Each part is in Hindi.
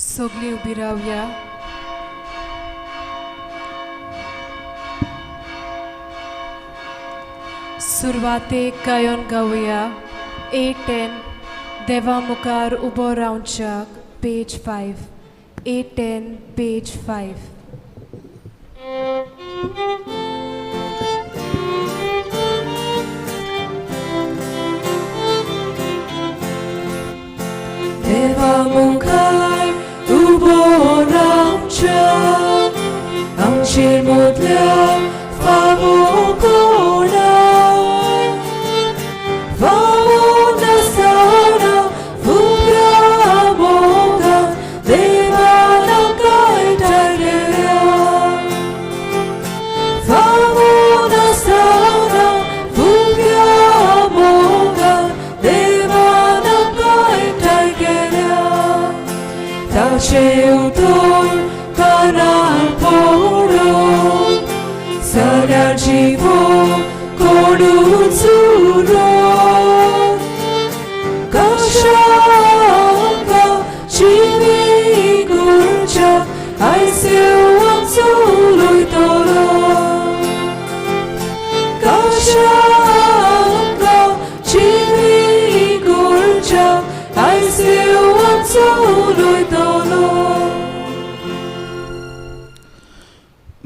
सगळीं उबी रावया. सुरवातेक गायन गावया. 810 देवा मुखार उबो रावच्याक पेज 5. 810 पेज 5. देवा मुखार उबो रावच्याक आमचेर मोदल्या फावो कोणा फावो नासतना फुगरा मोगा देवाला काय टाळया फावो नासतना फुगरा मोगा देवाला काय टाळया ताचे उतर कानार पडून सगळ्या जिवो कोडू चुरून कशांका जिवी गुरच्या आयसेव आमचो लोयतलो कशांका जिवी गुरच्या आयसेव आमचो लोयतलो.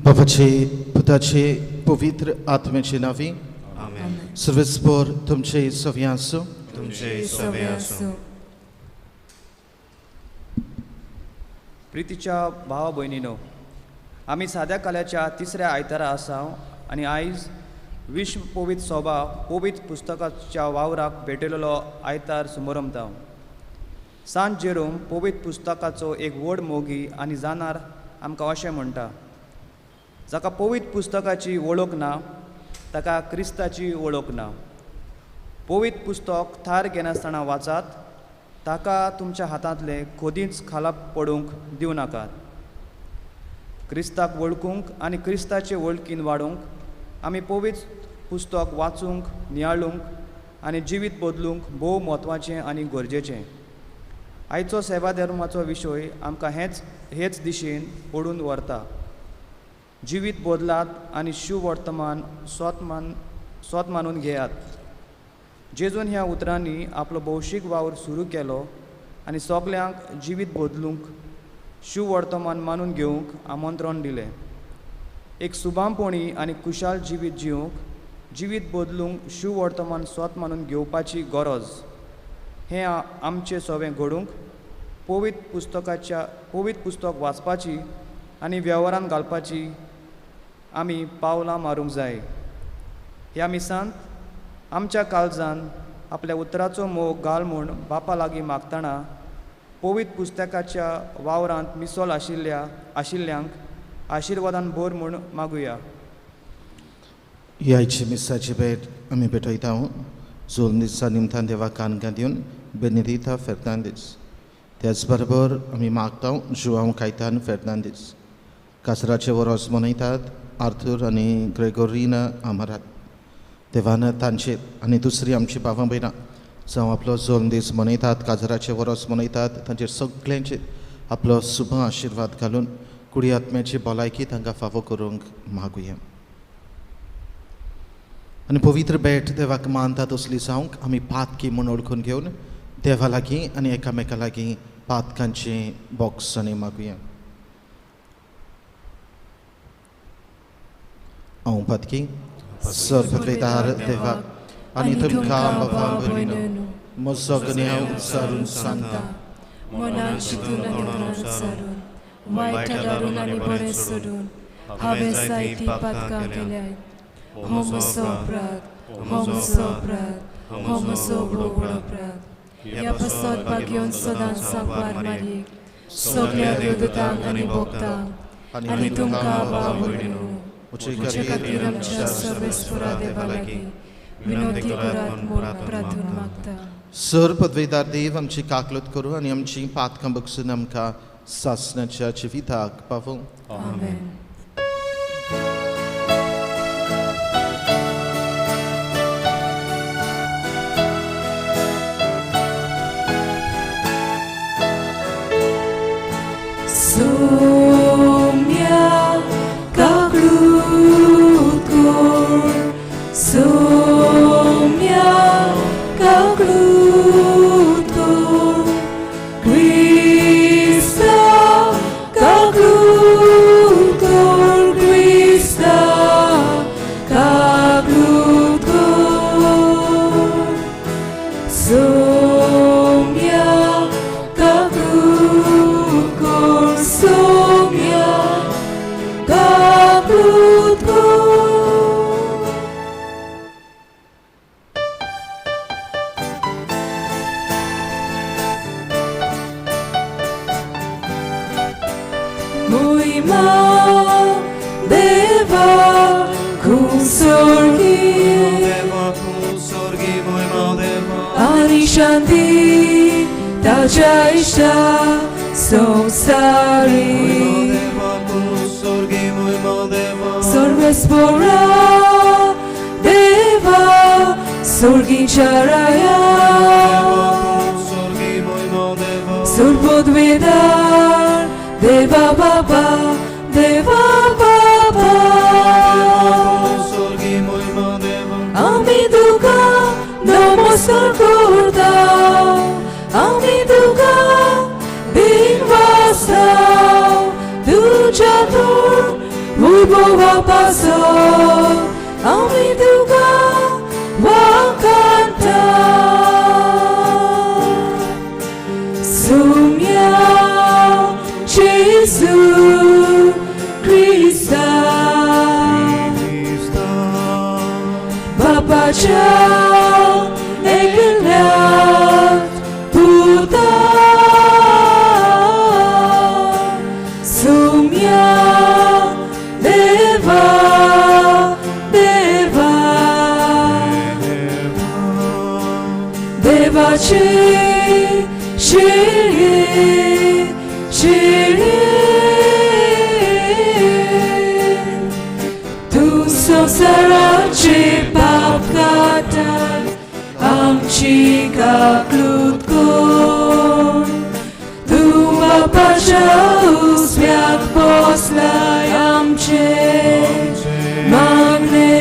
बापाचे पुताचे पवित्र आत्म्याचे नावी सर्वेस्पर तुमचे सव्य आसूं. प्रितीच्या भावा भयणीनो, आमी साद्या काल्याच्या तिसऱ्या आयतारा आसा आनी आयज विश्व पवित्र सभा पवित्र पुस्तकाच्या वावराक भेटलेलो आयतार समारंभ. सांत जेरोम पवित्र पुस्तकाचो एक व्हड मोगी आनी जाणार आमकां अशें म्हणटा, जाका पवित्र पुस्तकाची वळख ना ताका क्रिस्ताची वळख ना. पवित्र पुस्तक थार घेनासतना वाचात, ताका तुमच्या हातांतले खोदींच खालाक पडूंक दिवं नाकात. क्रिस्ताक वळखूंक आनी क्रिस्ताचे वळखीन वाडूंक आमी पवित्र पुस्तक वाचूंक, नियाळूंक आनी जिवीत बदलूंक भोव म्हत्वाचें आनी गरजेचें. आयचो सेवा धर्माचो विशय आमकां हेच दिशेन ओडून व्हरता. जिवीत बदलात आनी शुभ वर्तमान स्वत मानून घेयात. जेजून ह्या उतरांनी आपलो भौशीक वावर सुरू केलो आनी सगल्यांक जिवीत बदलूंक, शुभ वर्तमान मानून घेवंक आमंत्रण दिलें. एक सुभामपणी आनी कुशाल जिवीत जिवंक, जिवीत बदलूंक, शुभ वर्तमान स्वत मानून घेवपाची गरज. हें आमचें सगळें घडूंक पवित्र पुस्तक वाचपाची आनी वेव्हारांत घालपाची आमी पावलां मारूंक जाय. ह्या मिसांत आमच्या काळजान आपल्या उतराचो मोग घाल म्हूण बापा लागीं मागतना पवित्र पुस्तकाच्या वावरांत मिसळ आशिल्ल्यांक आशिर्वादान भर म्हूण मागुया. ह्याची मिसाची भेट आमी भेटयता. जोल दिसा निमतान देवा कानगां दिवन बेनिदिता फेर्नांदीस. त्याच बरोबर आमी मागता जुआंव कायतान फेर्नांदीस. कासराचे वरोस मनयतात आर्थूर आनी ग्रेगोरीना आमारात. देवान तांचेर आनी दुसरी आमची भावां भयणां जावं आपलो जोन दीस मनयतात, काजराचे वरोस मनयतात, तांचेर सगळ्यांचेर आपलो शुभ आशिर्वाद घालून कुडी आत्म्याची भलायकी तांकां फावो करूंक मागुया. आनी पवित्र भेट देवाक मानता तसली जावंक आमी पातकी म्हूण ओळखून घेवन देवा लागीं आनी एकामेका लागीं पातकांची बॉक्सांनी मागुया. हांव पातकी सर्ववेदार देवाक आनी तुमकां बाबा भयणीनो म्हजो गन्याव सारून सांगता. मनान चिंतून आनी मनान सारून वायट दारून आनी बरें सोडून हांवें जायतीं पातकां केल्याय. हो म्हजो अपराध, हो म्हजो अपराध, हो म्हजो व्हड अपराध. ह्या पसत घेवन सदांच सांबार मारीक सगळ्या देवदूतांक आनी भोगतांक आनी तुमकां बाबा भयणीनो म्हजे खातीर आमच्या सर्वेस्परा देवा लागीं विनोदी करात म्हूण प्रार्थना मागता. सर पदवेदार देव आमची काकलत करूं आनी आमची पातकां बगसून आमकां सासणाच्या जिविताक पावूं. आमेन. शांती ताच्या इष्टा संसारी सर्वेस्परा देवा सोर्गींच्या राया सुरपोद्वेदार देवा बाबा आमी तुका नमस्कार करता आमी तुका भिनवासता तुझ्या तोर वैभवा पासत आमी तुका वाखाणटा सोम्या जेसू क्रिस्ता बापाच्या एकल्यात पुता सोम्या देवा देवा देवाचे तू संसाराचे पाप काढून आमची काकलूत कर तू बापाच्या उजव्याक बसलाय आमचे मागणे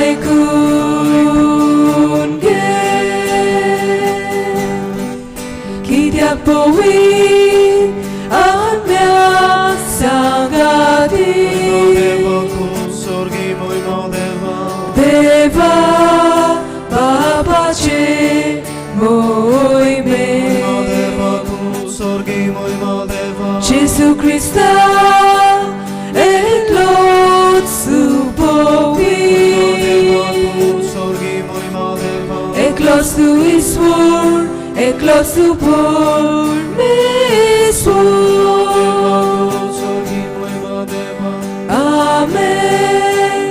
ऐकून घे कित्याक पवित्र आत्म्याक सांगाती देवा बापाचे मोहिमे जेसू क्रिस्ता एकलोच सुपवित्र एकलोच तू ईश्वर एकलोच तू परमेश्वर आमेन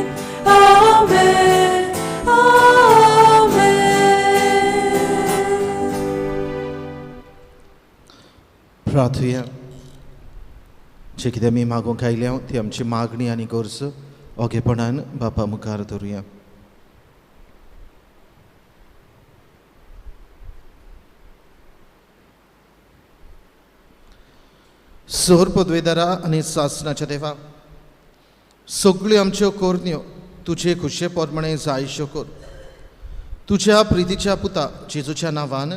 आमेन आमेन प्रार्थुया जे कितें आमी मागूंक आयल्या ती आमची मागणी आनी गरज ओगेपणान बापा मुखार दवरुया सोर पदवेदारा आनी सासणाच्या देवा सगळ्यो आमच्यो कोरण्यो तुजे खुशे पोरमणे जायश्यो कर तुज्या प्रितीच्या पुता जेजूच्या नांवान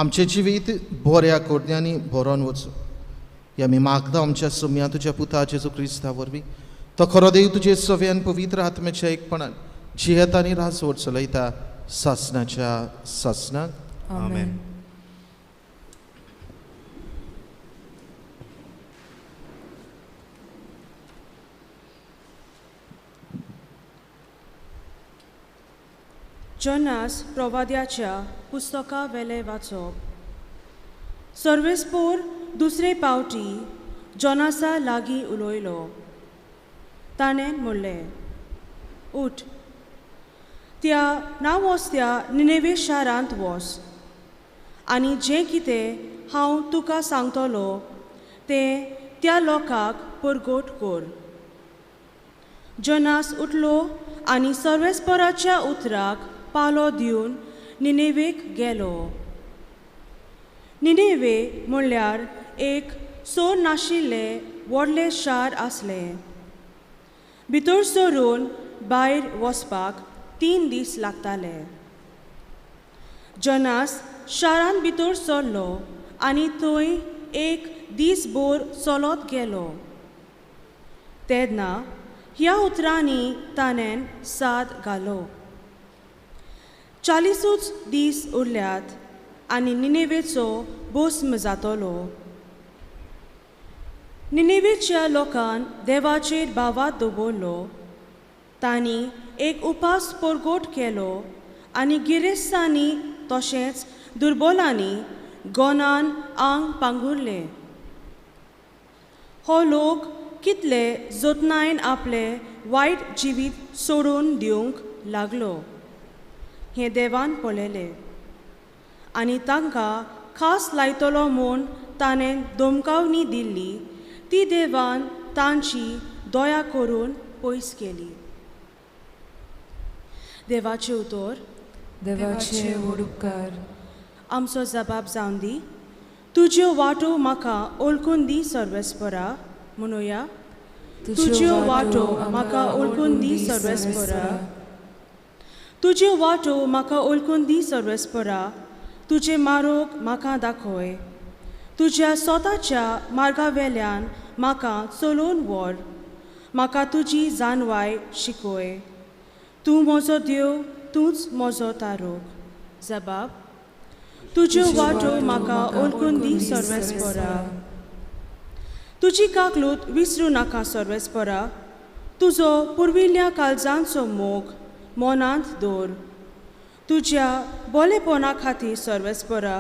आमचें जिवीत बऱ्या कोरण्यांनी भरोन वचूं हे आमी मागता आमच्या सुम्या तुज्या पुता जेजू क्रिस्ता वरवीं तो खरो देव तुजे सव्यान पवित्र आत्म्याच्या एकपणान जियेत आनी रासवट चलयता सासणाच्या सासणाक आमेन. जोनास प्रवाद्याच्या पुस्तका वेले वाचप सर्वेस्पोर दुसरे पावटी जोनासा लागीं उलोयलो ताणें म्हणलें उठ त्या नांवोसत्या निनेवे शारांत वच आनी जें कितें हांव तुका सांगतलो तें त्या लोकांक परगोट कर जोनास उठलो आनी सर्वेस्पराच्या उतराक पालो दिवन निनेवेक गेलो निनेवे म्हणल्यार एक सोर नाशिल्लें व्हडलें शार आसलें भितर सरून भायर वचपाक 3 दीस लागताले जोनास शारांत भितर सरलो आनी थंय एक दीसभर चलत गेलो तेन्ना ह्या उतरांनी ताणें साद घालो 40 दीस उरल्यात आनी निनेवेचो भस्म जातलो निनेवेच्या लोकान देवाचेर भावात दवरलो तांणी एक उपास परगोट केलो आनी गिरेस्तांनी तशेंच दुर्बलांनी गोनान आंग पांगुरलें हो लोक कितले जतनायेन आपले वायट जिवीत सोडून दिवंक लागलो हें देवान पळयलें आनी तांकां खास लायतलो म्हूण ताणें धमकावणी दिल्ली ती देवान तांची दया करून पयस केली. देवाचें उतर. देवाचे व्हड उपकार. आमचो जबाब जावन दी. तुज्यो वाटो म्हाका ओळखून दी सर्वेस्परा. म्हणुया. तुज्यो वाटो म्हाका ओळखून दी सर्वेस्परा. तुज्यो वाटो म्हाका ओळखून दी सर्वेस्परा. तुजे मार्ग म्हाका दाखय. तुज्या स्वताच्या मार्गावेल्यान म्हाका चलोवन व्हर. म्हाका तुजी जानवाय शिकय. तूं म्हजो देव, तूंच म्हजो तारूक. जबाब. तुज्यो वाटो म्हाका ओळखून दी सर्वेस्परा. तुजी काकलूत विसरूं नाका सर्वेस्परा. तुजो पुर्विल्ल्या काळजांचो मोग मनांत दवर. तुज्या बोलेपणा खातीर सर्वेस्परा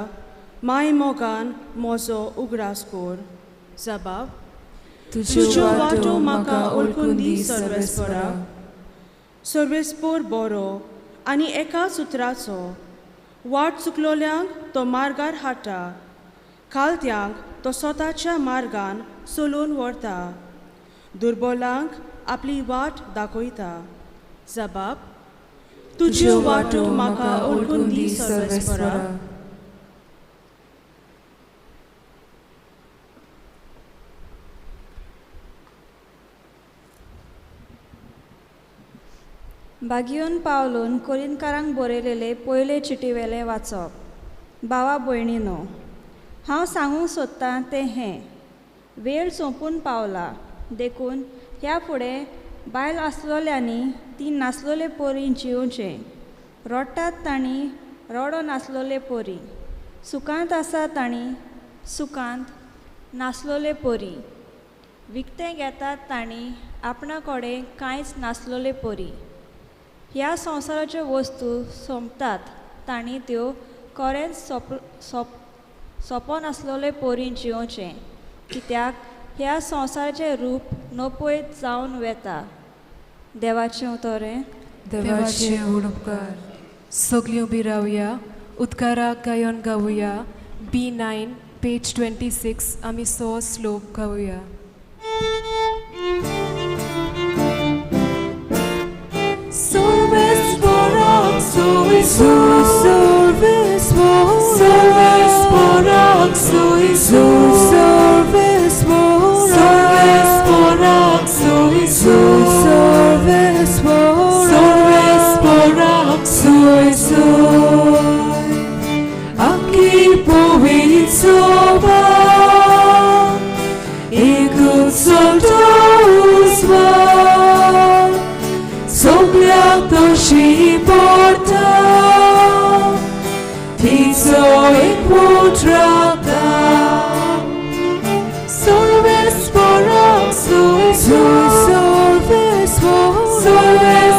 माय मोगान म्हजो उगडास कर. जबाब. तुज्यो वाटो म्हाका ओळखून दी सर्वेस्परा. सर्वेस्पर बरो आनी एकाच उतराचो. वाट चुकलोल्यांक तो मार्गार हाडटा. खालत्यांक तो स्वताच्या मार्गान चलोवन व्हरता. दुर्बलांक आपली वाट दाखयता. जबाब. तुज्यो वाटो म्हाका ओळखून दी सर्वेस्परा. बागयोन पावलून कोरिंतकारांक बरयलेले पयले चिटीवेले वाचप. भावा भयणीनो, हांव सांगूंक सोदतां तें हें. वेळ सोंपून पावला. देखून ह्या फुडें बायल आसलोल्यांनी ती नासलोले पोरी जिवचें. रडटात तांणी रडो नासलोले पोरी. सुखांत आसा तांणी सुखांत नासलोले पोरी. विकतें घेतात तांणी आपणा कडेन कांयच नासलोले पोरी. ह्या संवसाराच्यो वस्तू सोंपतात तांणी त्यो खरेंच सोंपो नासलोले पोरी जिवचें. कित्याक ह्या संवसाराचें रूप नपयत जावन वेता. देवाचें उतोरें. देवाचे व्हड उपकार. सगळ्यो बी रावया. उद्गाराक गायन गावुया. B9 पेज 26 आमी सो श्लोक गावुया. Sorvesporak, sorvesporak, sorvesporak, sorvesporak, sorvesporak, Aki povit soba, ikut soltuzva. Sogliato și porta, Tizo e putrata. Sorvesporak, sorvesporak, sorvesporak,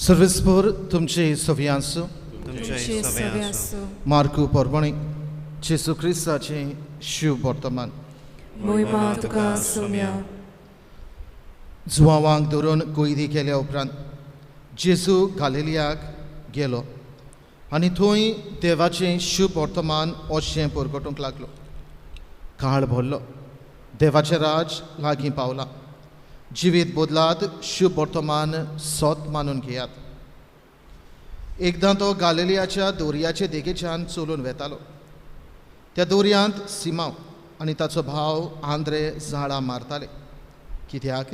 सर्वेस्पर तुमचे सव्यांसो. तुमचे सव्यांसो. मार्कू परबणी जेसू क्रिस्ताचे शिव वर्तमान. मोहिमा तुका सोम्या. जुवावांक धरून कोयरी केल्या उपरांत जेसू गालिलियाक गेलो आनी थंय देवाचें शुभ वर्तमान अशें परगटूंक लागलो. काळ भरलो. देवाचें राज लागीं पावलां. जिवीत बदलात शुभ वर्तमान सोत मानून घेयात. एकदां तो गालिलियाच्या दोरयाचे देगेच्यान चलून वेतालो. त्या दोरयांत सिमांव आनी ताचो भाव आंद्रे झाडां मारताले कित्याक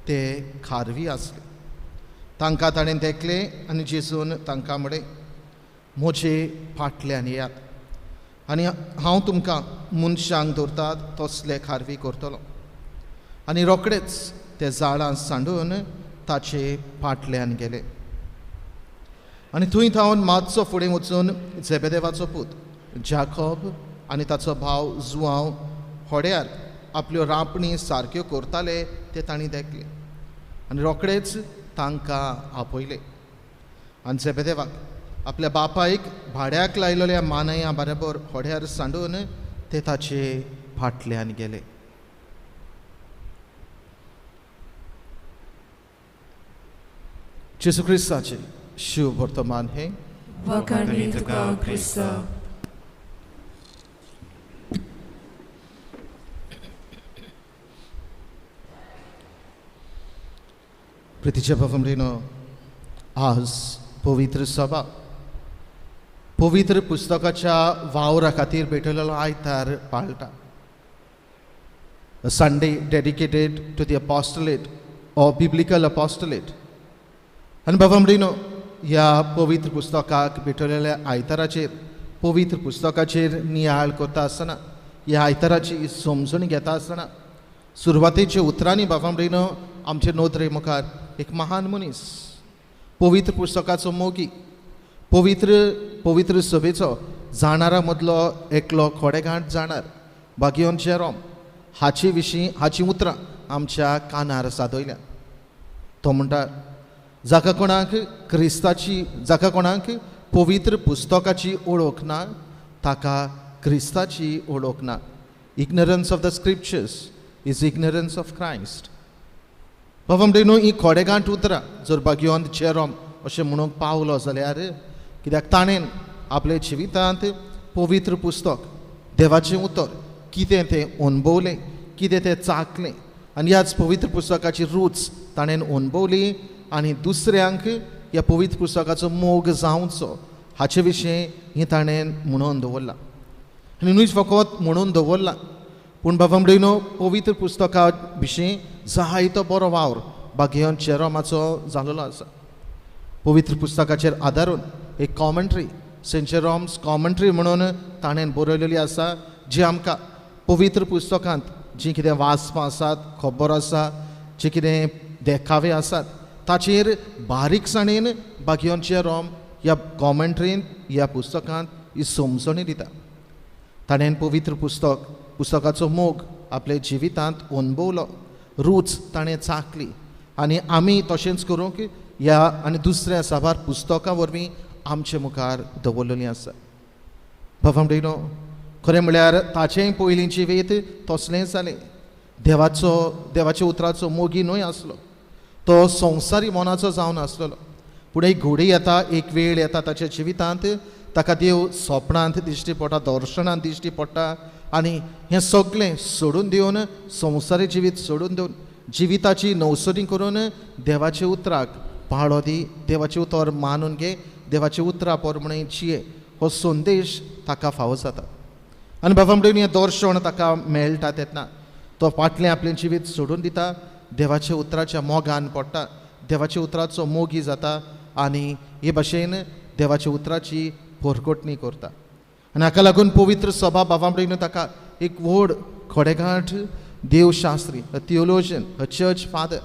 ते खारवी आसले. तांकां ताणें देखले आनी जेजून तांकां म्हणलें, म्हजे फाटल्यान येयात आनी हांव तुमकां मनशांक दवरतात तसले खारवी करतलो. आनी रोखडेच ते झाडां सांडून ताचे फाटल्यान गेले. आनी थंय थावन मातसो फुडें वचून झेबेदेवाचो पूत जाकोब आनी ताचो भाव जुआंव होड्यार आपल्यो रांपणी सारक्यो करताले ते तांणी देखले. आनी रोखडेच तांकां आपयले आनी झेबेदेवाक आपल्या बापायक भाड्याक लायलेल्या मानया बरोबर होड्यार सांडून ते ताचे फाटल्यान गेले. जेसू क्रिस्ताचे शुभ वर्तमान हे वखाणी तुका ख्रिस्ता. प्रितीच्या भावंभयणीनो, आज पवित्र सभा पवित्र पुस्तकाच्या वावरा खातीर भेटलेलो आयतार पाळटा. A Sunday dedicated to the apostolate or biblical apostolate. आनी भावंभयणीनो, ह्या पवित्र पुस्तकाक भेटलेल्या आयताराचेर पवित्र पुस्तकाचेर नियाळ करता आसतना ह्या आयताराची समजून घेता आसतना सुरवातेच्या उतरांनी भावंभयणीनो आमचे नोदरे मुखार एक महान मनीस, पवित्र पुस्तकाचो मोगी, पवित्र सभेचो जाणारा मदलो एकलो खोडेगांठ जाणार बागियोन जेरोम हाची उतरां आमच्या कानार सादयल्या. तो म्हणटा, जाका कोणाक पवित्र पुस्तकाची ओळख ना ताका क्रिस्ताची ओळख ना. Ignorance of the scriptures is ignorance of Christ. भावंभयणीनो, ही खोडेगांठ उतरां जर बागियोन जेरोम अशें म्हणूंक पावलो जाल्यार कित्याक ताणें आपल्या जिवितांत पवित्र पुस्तक देवाचें उतर कितें तें अणभवलें, कितें तें चाखलें आनी ह्याच पवित्र पुस्तकाची रूच ताणें अणभवली आनी दुसऱ्यांक ह्या पवित्र पुस्तकाचो मोग जावचो हाचे विशीं ही ताणें म्हणून दवरला. आनी न्हूच फकत म्हणून दवरला, पूण भावंभयणीनो, पवित्र पुस्तका विशीं जायतो बरो वावर बागियोन जेरोमाचो जाल्लो आसा. पवित्र पुस्तकाचेर आदारून एक कॉमेंट्री, सेंट जेरोम्स कॉमेंट्री म्हणून ताणें बरयलेली आसा, जी आमकां पवित्र पुस्तकांत जी कितें वाचपां आसात, खबर आसा, जे कितें देखावे आसात ताचेर बारीकसाणेन बागियोन जेरोम ह्या कॉमेंट्रीन ह्या पुस्तकांत ही समजणी दिता. ताणें पवित्र पुस्तकाचो मोग आपल्या जिवितांत अणभवलो, रूच ताणें चाखली आनी आमी तशेंच करूंक ह्या आनी दुसऱ्या साबार पुस्तकां वरवीं आमचे मुखार दवरलेलीं आसा. भावंभयणीनो, खरें म्हळ्यार ताचेंय पयलीं जिवीत तसलेंच जालें. देवाच्या उतराचो मोगी न्हय आसलो, तो संवसारी मनाचो जावन आसलेलो. पूण एक घडी येता, एक वेळ येता ताच्या जिवितांत ताका देव स्वप्नांत दिश्टी पडटा, दर्शनांत दिश्टी पडटा आनी हें सगळें सोडून दिवन, संवसारी जिवीत सोडून दिवन जिविताची नवसरी करून देवाच्या उतराक पाळो दी, देवाचें उतर मानून घे, देवाचें उतरां प्रमाणे जिये हो संदेश ताका फावो जाता. आनी भावंभयणीनो, हें दर्शन ताका मेळटा तेन्ना तो फाटलें आपलें जिवीत सोडून दिता, देवाच्या उतराच्या मोगान पडटा, देवाच्या उतराचो मोगी जाता आनी हे भाशेन देवाच्या उतराची पोरकोटणी करता. आनी हाका लागून पवित्र सभा भावंभयणीनो ताका एक व्हड खोडेगांठ देवशास्त्री, अ थियोलॉजियन, अ चर्च फादर,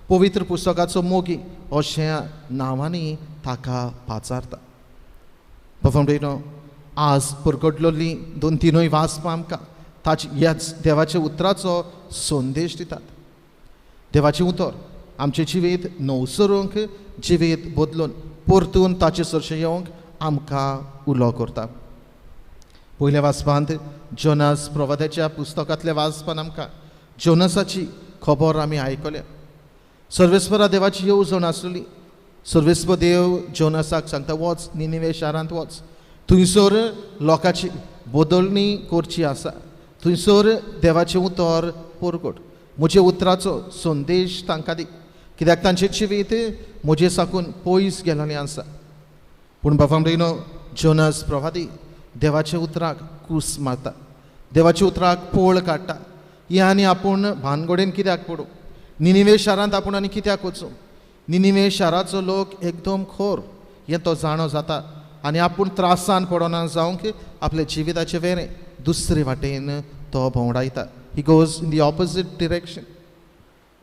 पवित्र पुस्तकाचो मोगी अशा नांवांनी ताका पाचारता. भावंभयणीनो, आज परगडलेली 2-3 वाचपां आमकां ह्याच देवाच्या उतराचो संदेश दितात. देवाचें उतर आमचें जिवीत नवसरूंक, जिवीत बदलून परतून ताचे सरशें येवंक आमकां उलो करता. पयल्या वाचपांत जोनास प्रवाद्याच्या पुस्तकांतल्या वाचपान आमकां जोनासाची खबर आमी आयकल्या. सर्वेस्परा देवाची येवजण आसली. सर्वेस्पर देव जोनासाक सांगता, वच निनिवे शारांत वच, थंयसर लोकांची बदलणी करची आसा, थंयसर देवाचें उतर परगट, म्हज्या उतराचो संदेश तांकां दी, कित्याक तांचें जिवीत म्हजे साकून पयस गेलेलें आसा. पूण भावंभयणीनो, जोनास प्रवादी देवाच्या उतराक कूस मारता, देवाच्या उतराक पोळ काडटा. ही आनी आपूण भानगडेन कित्याक पडूं? निनिवे शारांत आपूण आनी कित्याक वचूं? निनिवे शाराचो लोक एकदम खोर हें तो जाणो जाता आनी आपूण त्रासान पडना जावंक आपल्या जिविताचे वेरें दुसरे वाटेन तो भोंवडायता. He goes in the opposite direction.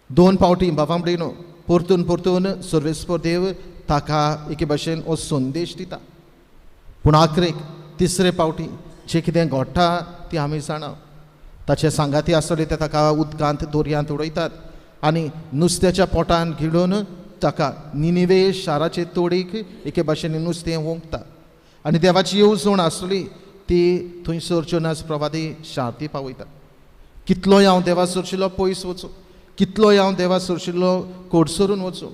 2 फावटी भावंभयणीनो परतून सर्वेस्पर देव ताका एके भाशेन हो संदेश दिता. पूण आखरेक 3रे फावटी जें कितें घडटा तें आमी जाणा. ताचे सांगाती आसतले ते ताका उदकांत दर्यांत उडयतात आनी नुस्त्याच्या पोटान गिडून ताका निनिवे शाराचे तोडीक एके भाशेन नुस्तें ओंकता. आनी देवाची येवजण आसली ती थंयसर जोनास प्रवादी शार्ती पावयता. कितलोय हांव देवा सरशिल्लो पयस वचूं, कितलोय हांव देवा सरशिल्लो कोडसरून वचूं,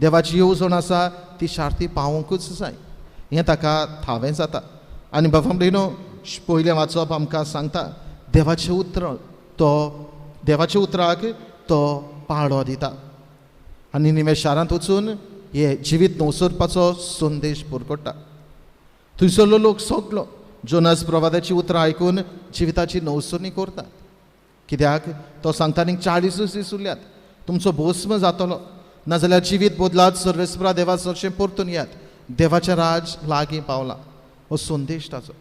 देवाची येवजण आसा ती शार्ती पावोंकूच जाय हें ताका थावें जाता. आनी बाबा म्हणून पयलें वाचप आमकां सांगता देवाचें उतर देवाच्या उतराक तो पाळो दिता. आनी निवे शारांत वचून हे जिवीत नवसरपाचो संदेश पुरकोडटा. थंयसरलो लोक सगलो जोनास प्रवादाची उतरां आयकून जिविताची नवसरणी करतात. कित्याक तो सांगता आनीक 40 दीस उरल्यात, तुमचो भस्म जातलो, नाजाल्यार जिवीत बदलात सर्वेस्परा देवा सरशें परतून येयात, देवाचें राज लागीं पावला, हो संदेश ताचो.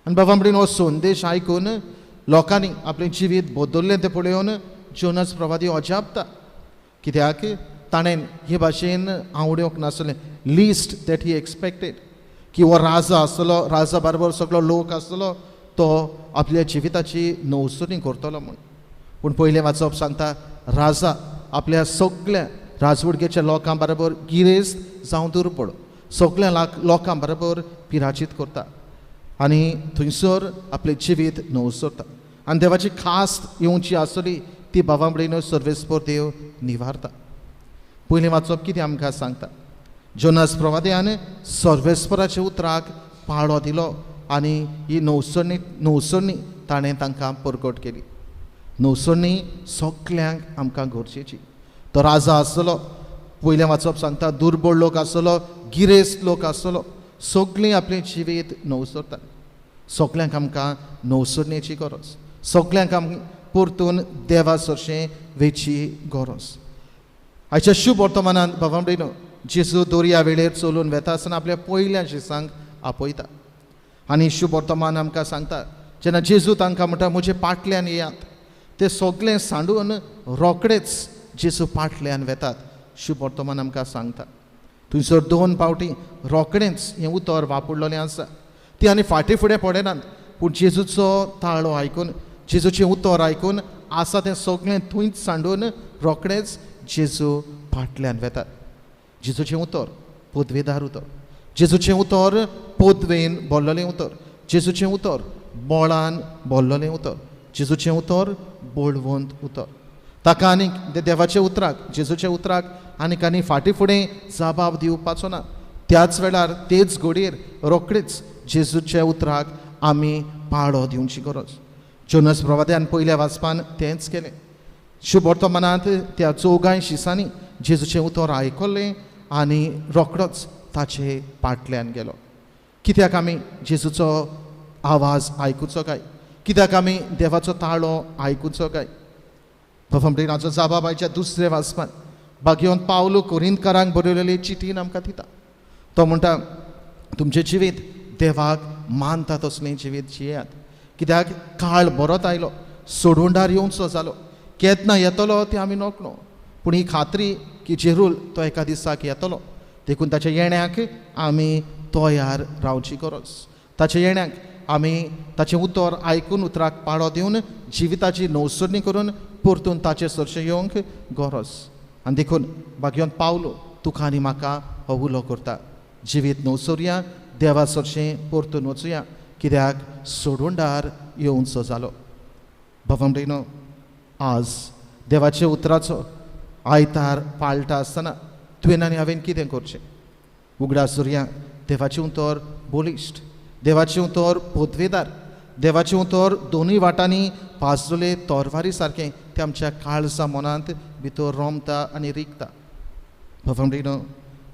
आनी बाबा म्हणून हो संदेश आयकून लोकांनी आपलें जिवीत बदल्लें तें पळोवन जोनास प्रवादी अजापता. कित्याक ताणें हे भाशेन आवडोंक नासलें, लिस्ट दॅट ही एक्सपेक्टेड, की हो राजा आसतलो, राजा बरोबर सगळो लोक आसतलो, तो आपल्या जिविताची नवसरणी करतलो म्हूण. पूण पयलें वाचप सांगता राजा आपल्या सगळ्या राजवडगेच्या लोकां बरोबर गिरेस्त जावं दुर्बळ सगळ्या लोकां बरोबर पिराजीत करता आनी थंयसर आपलें जिवीत नवसरता. आनी देवाची खास येवची आसली ती बाबांबडेन सर्वेस्पर देव निवारता. पयलें वाचप कितें आमकां सांगता, जोनास प्रवाद्यान सर्वेस्पराच्या उतराक पाळो दिलो आनी ही नवसरणी ताणें तांकां परगट केली. नवसरणी सगल्यांक आमकां गरजेची. तो राजा आसतलो, पयलें वाचप सांगता दुर्बळ लोक आसतलो, गिरेस्त लोक आसतलो, सगळीं आपलें जिवीत नवसरता. सगल्यांक आमकां नवसरणेची गरज, सगल्यांक आमकां परतून देवा सरशें वेची गरज. आयच्या शुभ वर्तमानांत बाबा म्हणून जेजू दर्या वेळेर चलून वेता आसतना आपल्या पयल्या शिसांक आपयता आनी शुभ वर्तमान आमकां सांगता जेन्ना जेजू तांकां म्हणटा म्हजे पाटल्यान येयात, ते सगळें सांडून रोखडेच जेजू पाटल्यान वेतात. शुभ वर्तमान आमकां सांगता थंयसर 2 फावटी रोखडेंच हें उतर वापरलेलें आसा. ती आनी फाटीं फुडें पडनात, पूण जेजूचो ताळो आयकून, जेजूचें उतर आयकून आसा तें सगळें थंयच सांडून रोखडेंच जेजू फाटल्यान वेतात. जेजूचें उतर पदवेदार उतर, जेजूचें उतर पदवेन भरलेलें उतर, जेजूचें उतर बोळान भरलेलें उतर, जेजूचें उतर बोळवंत उतर. ताका आनीक देवाच्या उतराक, जेजूच्या उतराक आनीक आनी फाटीं फुडें जबाब दिवपाचो ना. त्याच वेळार तेच घडयेर रोखडेच जेजूच्या उतराक आमी पाळो दिवची गरज. जोनास प्रवाद्यान पयल्या वाचपान तेंच केलें. शुभ वर्तमानांत त्या 4 शिसांनी जेजूचें उतर आयकल्लें आनी रोखडोच ताचे पाटल्यान गेलो. कित्याक आमी जेजूचो आवाज आयकुचो काय, कित्याक आमी देवाचो ताळो आयकुचो काय. बाबा म्हणटा हाचो जबाब आयच्या 2 वाचपान भाग्योन पावलो कोरिंथकारांक बरयलेली चिठीन आमकां दिता. तो म्हणटा तुमचें जिवीत देवाक मानता तसलें जिवीत जियेयात. कित्याक काळ बरोच आयलो, सोडूंडार येवचो जालो, केन्ना येतलो तें आमी नोकणो, पूण ही खात्री की जेरूल तो एका दिसाक येतलो, देखून ताच्या येण्याक आमी तयार रावची गरज. ताच्या येण्याक आमी ताचें उतर आयकून उतराक पाळो दिवन जिविताची नवसरणी करून परतून ताचे सरशें येवंक गरज. आनी देखून भाग्योन पावलो तुका आनी म्हाका हो उलो करता, जिवीत नवसरया, देवा सरशें परतून वचुया, कित्याक सोडूंडार येवचो जालो. बाबा म्हणटा आज देवाच्या उतराचो आयतार पाळटा आसतना तुवें आनी हांवें कितें करचें. उगडा सुर्या देवाचें उतर बोलिश्ट, देवाचें उतर पदवेदार, देवाचें उतर दोनूय वाटांनी पाजलेले तोरवारी सारकें तें आमच्या काळजा मनांत भितर रोमता आनी रिगता. बाबा म्हणटा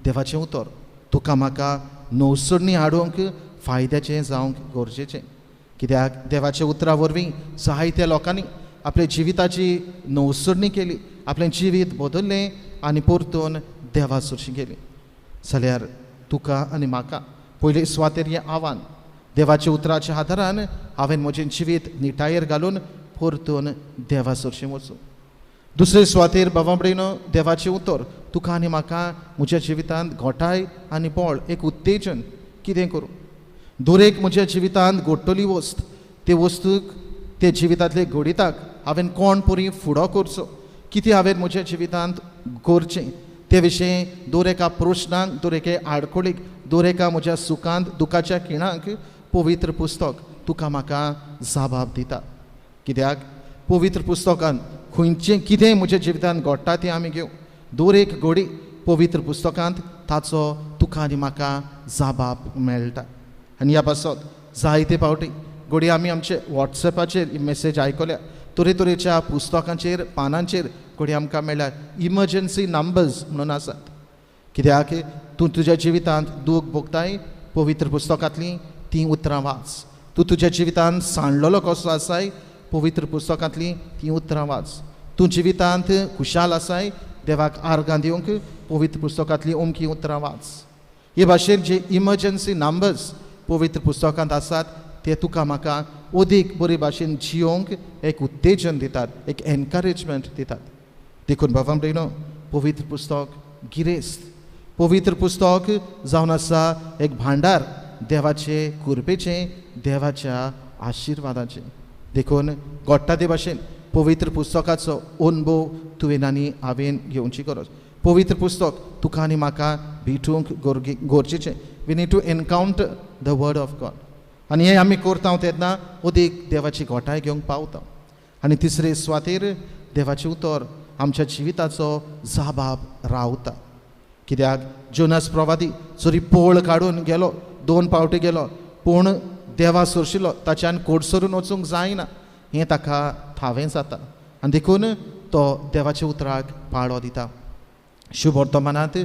देवाचें उतर तुका म्हाका नवसरणी हाडूंक फायद्याचें जावंक गरजेचें. कित्याक देवाच्या उतरा वरवीं जायत्या लोकांनी आपल्या जिविताची नवसरणी केली, आपलें जिवीत बदल्लें आनी परतून देवा सरशी गेली. जाल्यार तुका आनी म्हाका पयलीं सुवातेर हें आव्हान, देवाच्या उतराच्या आदारान हांवें म्हजें जिवीत निटायेर घालून परतून देवा सरशीं वचूं. दुसरे सुवातेर बाबा म्हणटा देवाचें उतर तुका आनी म्हाका म्हज्या जिवितांत घोटाय आनी बळ एक उत्तेजन कितें करूं. दुरेक म्हज्या जिवितांत घडटली वस्त, ते वस्तूक ते जिवितांतले घडिताक हांवें कोण परी फुडो करचो, कितें हांवें म्हज्या जिवितांत करचें ते विशयी दर एका प्रश्नाक, दर एके आडखळीक दोरेका म्हज्या सुखांत दुखाच्या खिणाक पवित्र पुस्तक तुका म्हाका जाबाब दिता. कित्याक पवित्र पुस्तकान खंयचें कितें म्हज्या जिवितांत घडटा तें आमी घेवं. दर एक घडी पवित्र पुस्तकांत ताचो तुका आनी म्हाका जाबाब मेळटा. आनी ह्या पासत जायते फावटी घडी आमी आमचे वॉट्सॅपाचेर ही मेसेज आयकल्या, तरेतरेच्या पुस्तकांचेर पानांचेर घडी आमकां मेळ्ळ्या इमर्जन्सी नंबर्स म्हणून आसात. कित्याक तूं तुज्या जिवितांत दूख भोगताय, पवित्र पुस्तकांतलीं तीं उतरां वाच. तूं तुज्या जिवितांत सांडलेलो कसो आसाय, पवित्र पुस्तकांतलीं तीं उतरां वाच. तूं जिवितांत खुशाल आसाय, देवाक आर्गां दिवंक पवित्र पुस्तकांतलीं ओमकीं उतरां वाच. हे भाशेन जे इमर्जन्सी नंबर्स पवित्र पुस्तकांत आसात ते तुका म्हाका अदीक बरे भाशेन जियोंक एक उत्तेजन दितात, एक एनकरेजमेंट दितात. देखून बाबा भयणो, पवित्र पुस्तक गिरेस्त, पवित्र पुस्तक जावन आसा एक भांडार देवाचे कृपेचें, देवाच्या आशिर्वादाचें. देखून घडटा ते भाशेन पवित्र पुस्तकाचो अनुभव तुवें आनी हांवें घेवची गरज. पवित्र पुस्तक तुका आनी म्हाका भिटूंक गरजेचें. We need to encounter the word of God. आनी हें आमी करता तेन्ना अदीक देवाची घोटाय घेवंक पावता. आनी तिसरे सुवातेर देवाचें उतर आमच्या जिविताचो जाबाब रावता. कित्याक जोनास प्रवादी जरी पोळ काडून गेलो, 2 फावटी गेलो, पूण देवा सोरशिल्लो ताच्यान कोडसरून वचूंक जायना हें ताका थावें जाता. आनी देखून तो देवाच्या उतराक पाळो दिता. शुभ वर्तमानांत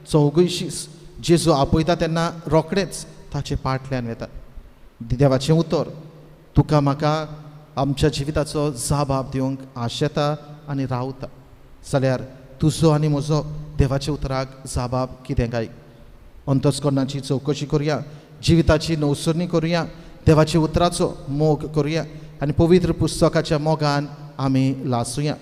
34 जेजू आपयता तेन्ना रोखडेंच ताचे फाटल्यान वेता. देवाचें उतर तुका म्हाका आमच्या जिविताचो जाबाब दिवंक आशेता आनी रावता. जाल्यार तुजो आनी म्हजो देवाच्या उतराक जाबाब कितें काय? अंतस्करणाची चवकशी करुया, जिविताची नवसरणी करुया, देवाच्या उतराचो मोग करुया आनी पवित्र पुस्तकाच्या मोगान आमी लासूया.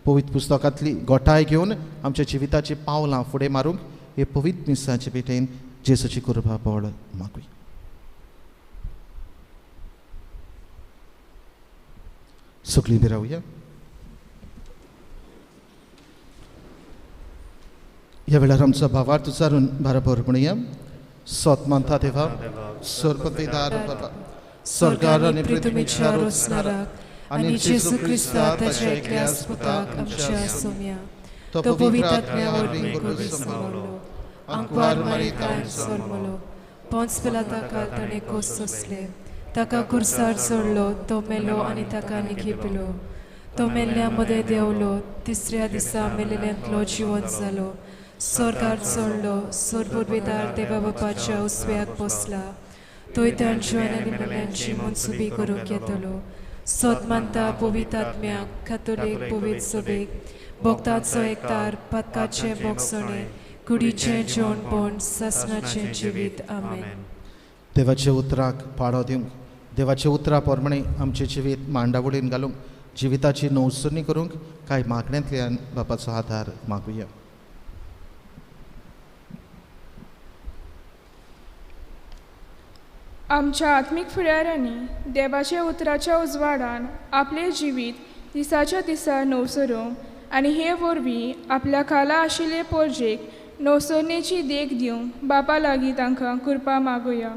पवित्र पुस्तकांतली घोटाय घेवन आमच्या जिविताची पावलां फुडें मारूंक हे पवित्र मिसाचे पेटेन जेसूची कृपा बळ मागुया. सगळीं बी रावया. ह्या वेळार आमचो भावार्थ उच्चारून बरोबर म्हणया. सतमंता देवा, सर्वपिदार बाबा, स्वर्गार आनी पृथ्वीच्या रोजनाराक आनी जेजू क्रिस्ता ताच्या एकल्या पुताक आमच्या सोम्या तो पवित्र आत्म्या वरवीं गुरू सांगलो, आंकवार मारितान सोरमलो, पोंच पिलाता काल ताणें कोस सोंसले, ताका कुर्सार सोडलो, तो मेलो आनी ताका निखिपिलो, तो मेल्ल्या मदें देंवलो, तिसऱ्या दिसा मेलिल्ल्यांतलो जिवंत जालो, स्वर्गार चडलो, सोर्बुर्बेदार देवा बापाच्या उजव्याक बसला, तोय तांच्यो आनी मेल्ल्यांची मनसुबी करूंक येतलो. सत मानता पवित्र आत्म्याक, कॅथोलीक पवित्र सभेक, भोगताचो एकतार, पातकाचें भोगसणें, कुडीचें जेवणपण, ससनाचें जिवीत. आमेन. देवाच्या उतराक पाळो दिवंक, देवाच्या उतरा प्रमाणे आमचें जिवीत मांडावळीन घालूंक, जिविताची नवसरणी करूंक कांय मागण्यांतल्यान बापाचो आदार मागुया. आमच्या आत्मीक फुडाऱ्यांनी देवाच्या उतराच्या उजवाडान आपले जिवीत दिसाच्या दिसा नवसरूंक आनी हे वरवीं आपल्या खाला आशिल्ले पोरजेक नवसरणेची देख दिवंक बापा लागीं तांकां कृपा मागुया.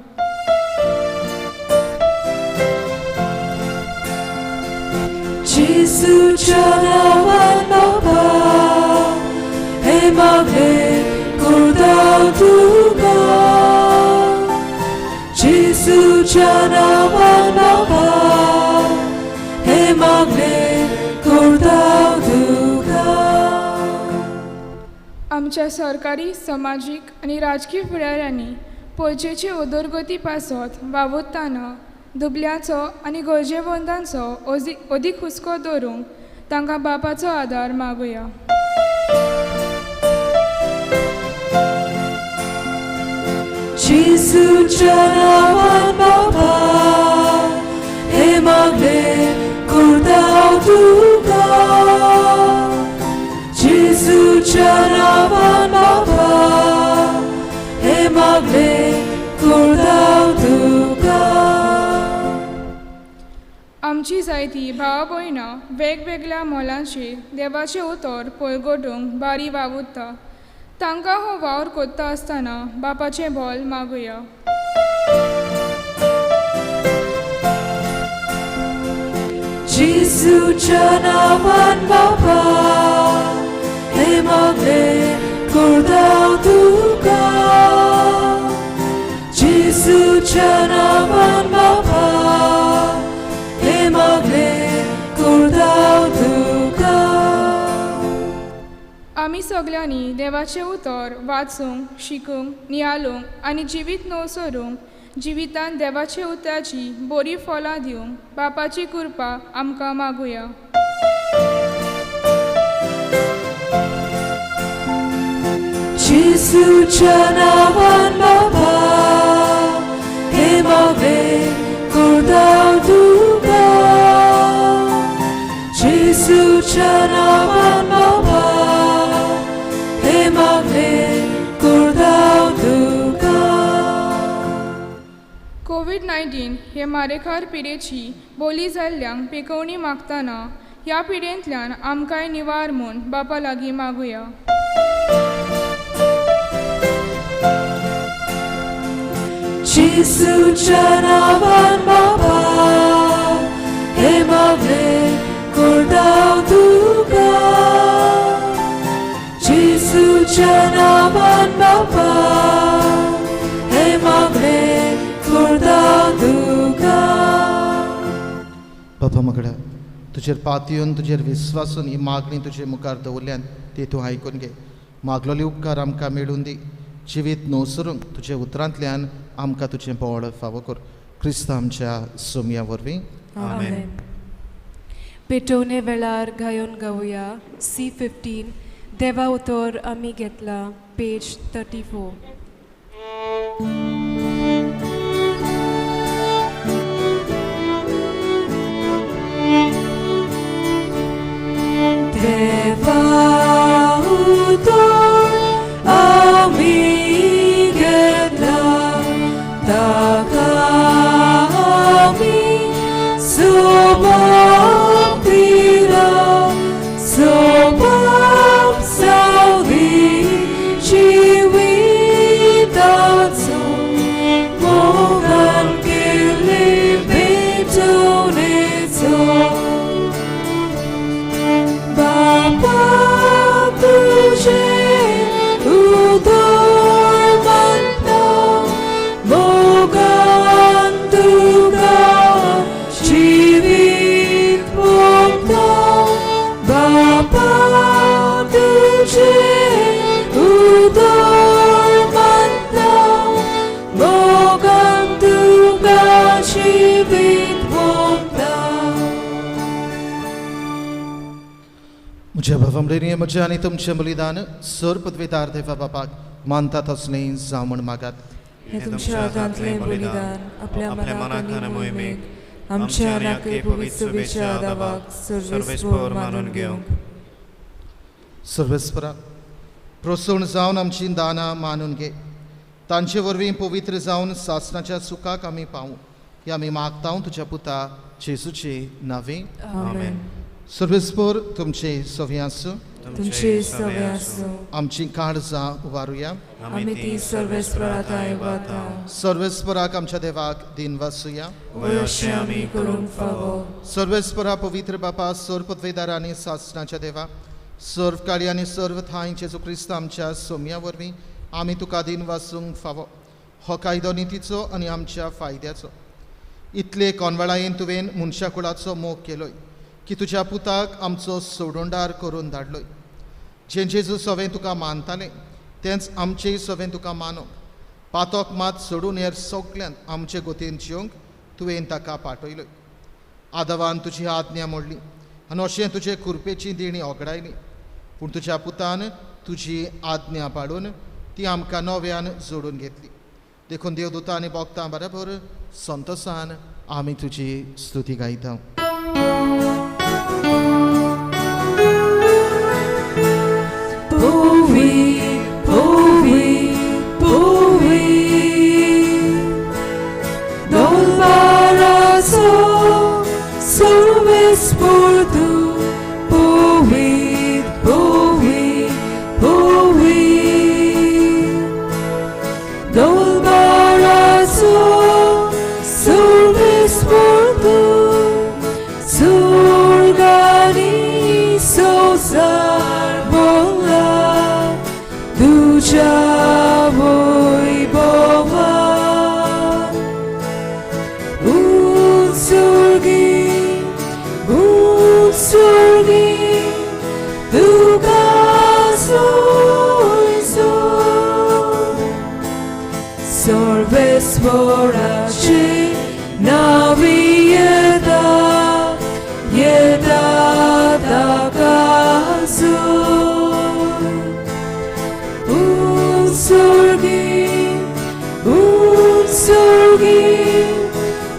जेजूच्या नांवान बाबा, हे मागणे करता तुका. जेजूच्या नांवान बाबा, हे मागणे करता तुका. आमच्या सरकारी, समाजीक आनी राजकीय फुडाऱ्यांनी पोरचेचे उदरगती पासत वावुरताना दुबल्यांचो आनी गरजेवंतांचो अदीक हुस्को दवरूंक तांकां बापाचो आदार मागुया. जेजूच्या नांवान बाबा, हे मागणे करता तुका. जेजूच्या नांवान बाबा, हे मागणे करता तुका. आमची जायतीं भावा भयणां वेगवेगळ्या मोलांचेर देवाचें उतर पळगोटूंक बारी वावुरता. तांकां हो वावर कोत्ता आसतना बापाचें बोल मागुया. जेसूच्या नांवान बापा हे मागले करतां तुका. जेसूच्या नांवान बापा हे मागले करतां तुका. आमी सगल्यांनी देवाचें उतर वाचूंक, शिकूंक, नियाळूंक आनी जिवीत नवसरूंक, जिवितांत देवाचे उतराची बरी फळां दिवंक बापाची कृपा आमकां मागुया. जेसूच्या नांवान बापा हे मागले करतां तुका. जेसूच्या नांवान बापा हे मागले करतां तुका. कोविड-19 हे मारेकार पिडेची बोली जाल्ल्यांक पिकवणी मागतना ह्या पिडेंतल्यान आमकांय निवार म्हूण बापा लागीं मागुया. जेसूच्या नांवान बापा हे मागले करतां तुका. जेसूच्या नांवान बापा हे मागले करतां तुका. बापा मगडा तुजेर पातयेवन तुजेर विस्वासून ही मागणी तुजे मुखार दवरल्यान ती तूं आयकून घे. मागलोले उपकार आमकां मेळून दी. जिवीत नवसरूंक तुजे उतरांतल्यान आमकां तुजें बोळ फावो कर. क्रिस्त आमच्या सोमया वरवीं. आमेन. पेटवणे वेळार गायन गावया C15 देवा उतर आमी घेतला पेज 34. देवा उतर आमी घेतला ताका आमी सोबाप दिला. सोबाप सावली जिविताचो मोगान केले पेटवणेचो. बापा तुझे उदर मानता मोगान तुका जिवीत भोगता. बापा तुझे उदर मानता मोगान तुका जिवीत भोगता. म्हज्या भावमरेनी म्हजें आनी तुमचें बलिदान सर पदवेदार देवा बापाक मानता तसलें जावं म्हण मागात. हे तुमच्या आगांतलें बलिदान आपल्या मनाक आनी मोहिमेक आमच्या अनाकले पवित्र सभेच्या आदावाक सर्वेस्पर मानून घेवंक. सर्वेस्परा प्रोत्सवण जावन आमची दानां मानून घे. तांचे वरवीं पवित्र जावन सासणाच्या सुखाक आमी पावूं हें आमी मागता तुज्या पुता जेजूचे नांवे. आमेन. सर्वेस्पर तुमचे सव्या आसूं. तुमचे सवे आसूं. आमची काळजां उबारुया. आमी ती सर्वेस्परात आयवाता. सर्वेस्पराक आमच्या देवाक दिन वासुया. अशें आमी करूंक फावो. सर्वेस्परा पवित्र बापा सर पदवेदार आनी सासणाच्या देवा सर्व काळी आनी सर्व थांय जेजू क्रिस्त आमच्या सोम्या वरवीं आमी तुका दिन वासूंक फावो. हो कायदो नितीचो आनी आमच्या फायद्याचो. इतले कोनवळायेन तुवें मनशा कुळाचो मोग केलोय की तुज्या पुताक आमचो सोडोंडार करून धाडलोय. जें जेजू सवें तुका मानतालें तेंच आमचेय सवें तुका मानोंक. पातोक मात सोडून हेर सगल्यांत आमचे गोतेन जिवंक तुवें ताका पाठयलोय. आदवान तुजी आज्ञा मोडली आनी अशें तुजे कुरपेची देणी ओगडायली. पूण तुज्या पुतान तुजी आज्ञा पाळून ती आमकां नव्यान जोडून घेतली. देखून देवदूतां आनी भोगतां बरोबर संतोशान आमी तुजी स्तुती गायता. Por tu, poet, poet, poet. सर्वेस्वराचे नावी येता ताकासून उत्सर्गी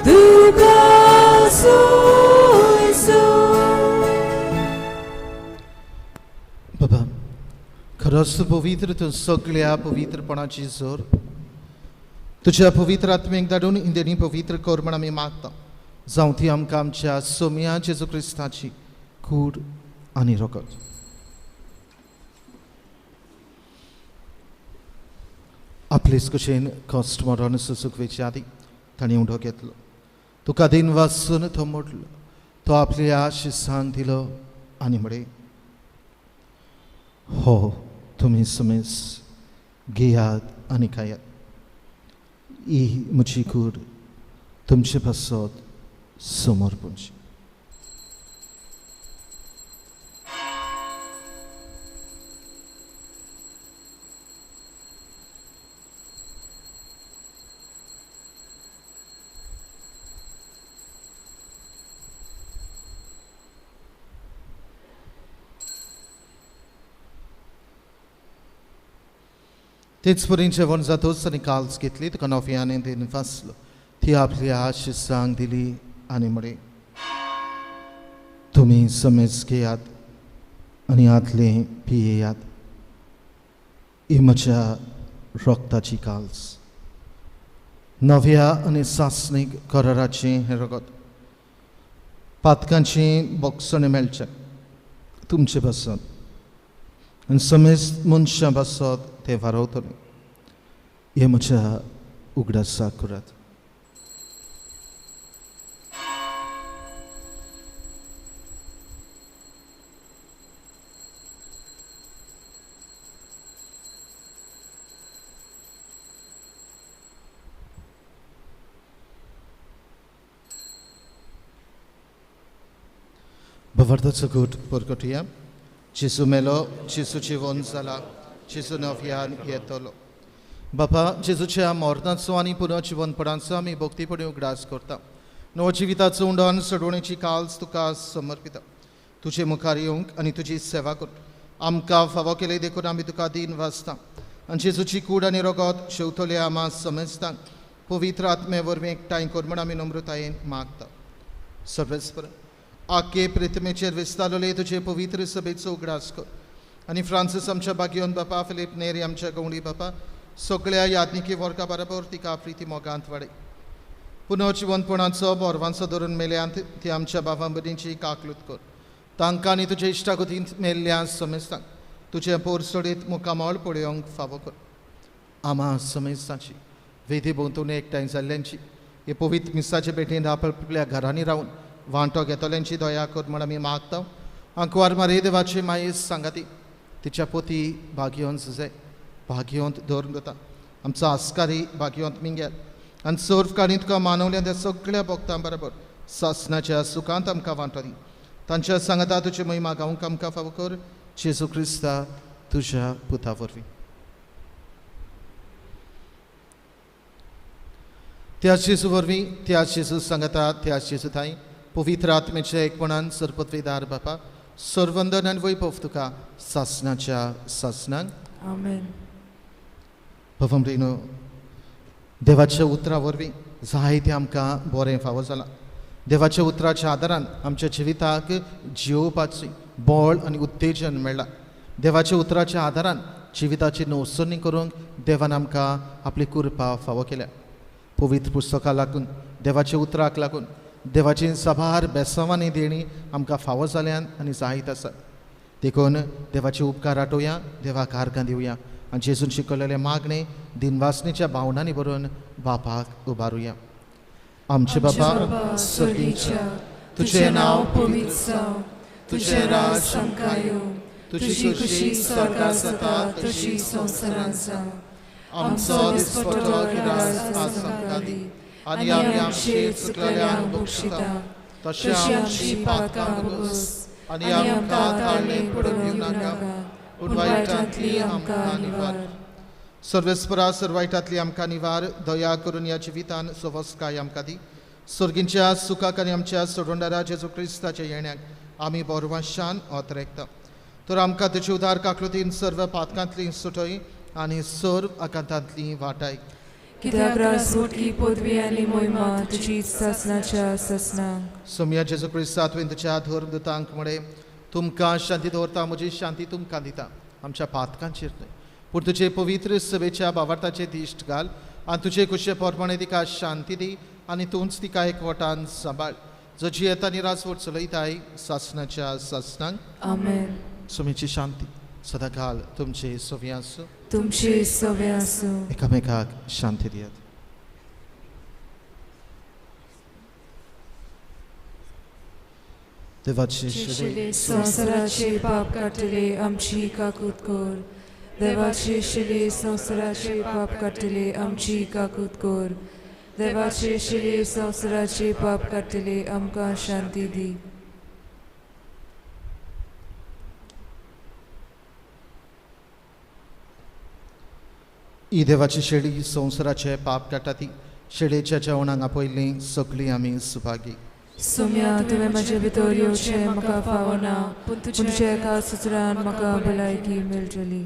तुका सोयसो. बाबा, खरंच तू पवित्र, तू सगळ्या पवित्रपणाची जोर तुझ्या पवित्र आत्मेक धाडून इंदेनी पवित्र कर म्हण आमी मागता. जावं ती आमकां आमच्या सोम्या जेजू क्रिस्ताची कूड आनी रगत. आपलेच कशेन कश्ट मरण सुसूक वेचे आदी ताणें उडो घेतलो. तुका दिन वाचून तो मोडलो. तो आपल्या शिसांक दिलो आनी म्हळे, हो तुमी समेस घेयात आनी खायात. ही म्हजी कूड तुमचे पासत समर्पणची. तेच परीन जेवण जातोच ताणें काल्स घेतली, तुका नव्यान तेणें वाचलो. ती आपल्या शिसांक दिली आनी म्हळे, तुमी समेज घेयात आनी आतले पियेयात. ही म्हज्या रक्ताची काल्स, नव्या आनी सासणीक कराराचें हें रगत. पातकांची बोगसणे मेळचे तुमचे पासत आनी समेज मनशां पासत ते वारवतले. हे म्हज्या उगडासा करात. Bawardaco gut porkotia. Jesu melo, Jesu jiwon zala, Jesu nowyan येतलो. बापा, जेजूच्या मरणाचो आनी पुनः जिवनपणाचो आमी भक्तीपणे उगडास करता. नवो जिविताचो उंडण सडवणेची काल्स तुका समर्पिता. तुजे मुखार येवंक आनी तुजी सेवा कर. आमकां फावो केले देखून आमी तुका दिन वाचता. आनी जेजूची कूड आनी रगत शेवतले आमा समजतांक पवित्र आत्मे वरवीं एकठांय कर म्हण आमी नम्रतायेन मागता. सर्वेस्पर आख्खे प्रितमेचेर विस्तारले तुजे पवित्र सभेचो उगडास कर. आनी फ्रांसीस आमच्या बागयोन बापा, फिलीप नेरी आमच्या गवंडी बापा, सगळ्या याज्ञिकी वर्गा बरोबर तिका प्रिती मोगांत वाडय. पुनः जिवनपणाचो बोरवांचो धरून मेल्यांत ती आमच्या भावां भयणींची काकलूत कर. तांकां आनी तुजे इश्टागतींत मेल्ल्या समेस्तांक तुजे पोरसोडीत मुखामळ पळोवंक फावो कर. आमा समेस्तांची वेदी भोंवतून एकठांय जाल्ल्यांची हे पवित्र मिसाचे भेटेन आपल्या घरांनी रावन वांटो घेतल्यांची दया कर म्हण आमी मागता. अंकवार मारे देवाचे मायेस सांगाती तिच्या पोती भाग्योन झुजे भाग्योंत दवरून दोता. आमचो आस्कारी भाग्योंत मिंग्यात आनी सर्व काणी तुका मानवल्या त्या सगळ्या भक्तां बरोबर सासणाच्या सुखांत आमकां वांटो दी. तांच्या सांगता तुजी महिमा गावंक आमकां फावो कर. जेजू क्रिस्ता तुज्या पुता वरवीं. त्याच जेजू वरवीं, त्याच जेजू सांगता, त्याच जेजू थाय पवित्र आत्मेच्या एकपणान सरपत्वेदार बापा, सर्वंदन आनी वैभव तुका सासणाच्या सासणांक. आमेन. भवमरीनो, देवाच्या उतरा वरवीं जायतें आमकां बरें फावो जालां. देवाच्या उतराच्या आदारान आमच्या जिविताक जियोवपाची बळ आनी उत्तेजन मेळ्ळां. देवाच्या उतराच्या आदारान जिविताची नवसणी करूंक देवान आमकां आपली कृपा फावो केल्या. पवित्र पुस्तकाक लागून, देवाच्या उतराक लागून देवाची सभार बेसांवांनी देणी आमकां फावो जाल्यान आनी जायत आसात. देखून देवाचे उपकार आठोवया, देवाक आर्गां दिवया आनी जेजून शिकयलेले मागणे दिनवासणेच्या भावनांनी बरोवन बापाक उबारुया. आमचे बापा स्वर्गीच्या, तुझे नाव पवित्र जावं, तुझे राज आमकां येवं, तुझी खुशी स्वर्गांत जाता तशी संवसारांत जावं. आमचो दिसपटो गिरास आज आमकां दी आनी आमी आमचेर चुकलेल्यांक बक्षिता, तशें आमची पातकां भोगोस आनी आमकां ताळमेक पडूंक दिवं नाका, पूण वायटांतली आमकां निवार. सर्वेस्परा सर्वायटांतली आमकां निवार दया करून ह्या जिवितान सवस्काय आमकां दी. सर्गींच्या सुखाक आनी आमच्या सोडवणारा जेजू क्रिस्ताच्या येण्याक आमी बोरवाशान ओतरेकता. तर आमकां तुजे उदार काकलुतीन सर्व पातकांतली सुटय आनी सर्व आकांतांतली वाटाय. कित्याक रासवटकी पदवी आनी मोहिमा तुजी ससनाच्या ससनांक. सोम्या जेजू क्रिस्ता तुवें तुज्या धर्मदुतांक म्हळे तुमकां शांती दवरता, म्हजी शांती तुमकां दिता. आमच्या पातकांचेर न्हय पूण तुजे पवित्र सभेच्या भावार्थाचे दिश्ट घाल आनी तुजे कुशे पोरपणे तिका शांती दी आनी तूंच तिका एकवटान सांबाळ. जशी येता निरासवट चलयताय सासनाच्या सासनांक. आमेन. सोमेची शांती सदा घाल तुमचे सव्या आसूं. तुमची सव्या आसूं. एकामेकाक शांती दियात. देवाची शिले संवसाराचे पाप काडटले आमची काकूत कोर. देवाचे शिले संवसाराचे पाप काडटले आमची काकूत कोर. देवाचे शिले संवसाराचे पाप काडटले आमकां शांती दी. ही देवाची शेळी संवसाराचे पाप काडटा ती शेळेच्या जेवणाक आपयल्ली सगळीं आमी सुभागी. सोम्या तुवें म्हजे भितर येवचें म्हाका फावना पूण तुजे एका सुचरान म्हाका भलायकी मेळटली.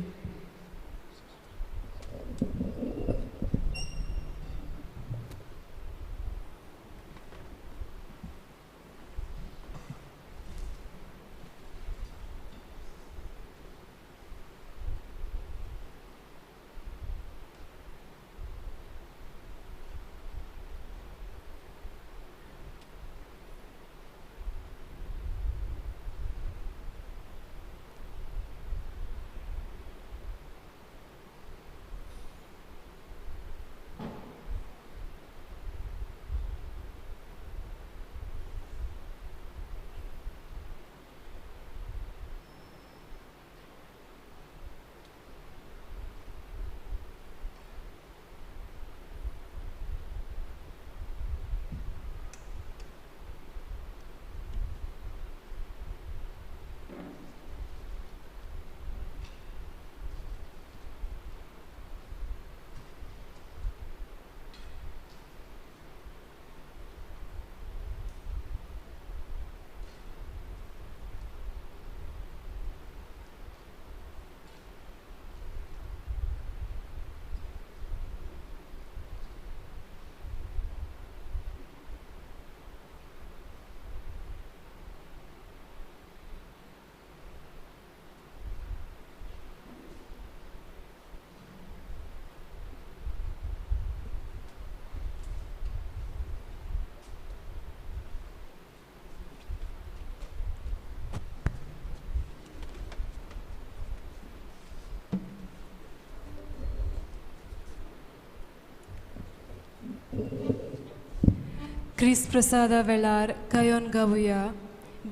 क्रिस्त प्रसादा वेळार गायोन गावुया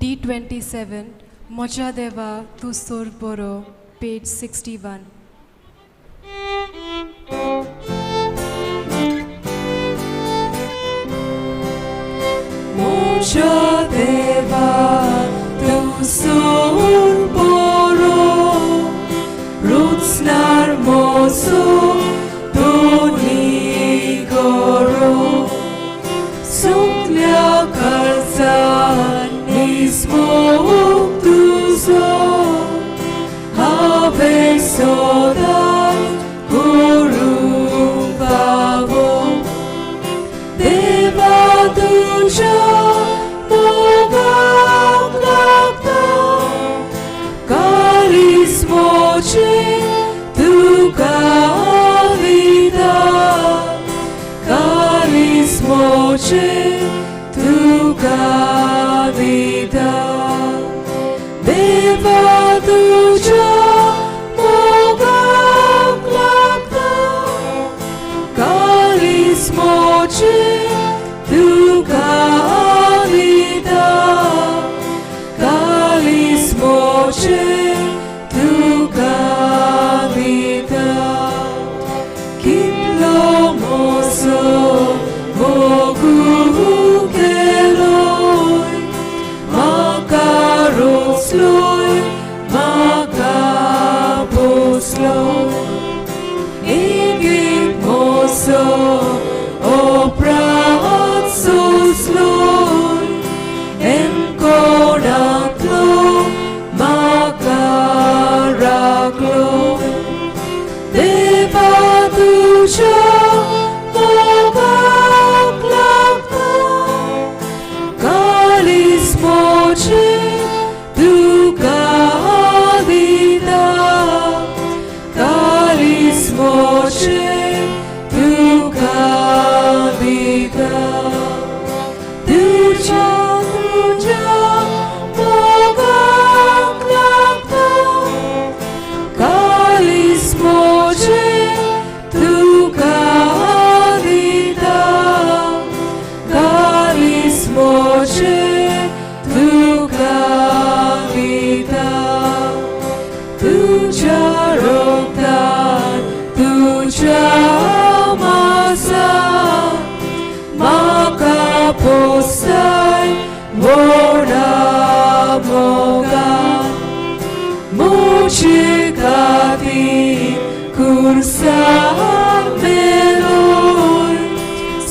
D27 म्हज्या देवा तूं सोर बरो page 61. Moja deva tu sol boro rutsnar moso doni goro suklia kalzan nismo tuzo have sodan guru bavo deva tuja tu gavida deva tuja moga glagda kalis moche tu gavida kalis moche tu gavida kitlo moso mogu keloi makarosloi makabosloi O proud so slow, encodarlo, macaraclo, deva tuyo, mogaclaclo, calis moche, tu cadida, calis moche, tu cadida, tuja, mogaclaclo, calis moche, tu cadida, calis moche, tu cadida, tuja roktan, tuja masa, maka postai, moda moga, mucikati kursa meloi,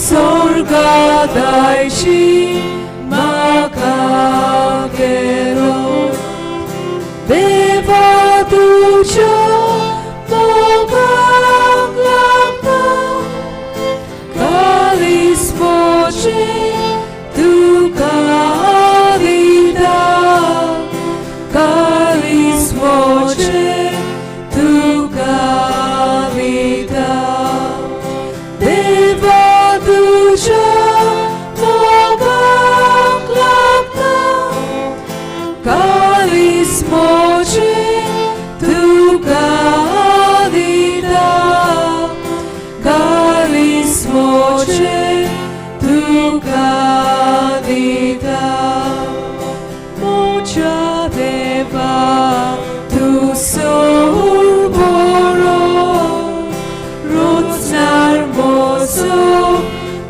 sorga daishi maka geroi, beva tuja moga glata, calis moche, tu cadida, calis moche, tu cadida, deva tuja moga glata, calis moche, tu cadida, calis moche, tu cadida, mucha deva, tu sorboro, roznar mozo,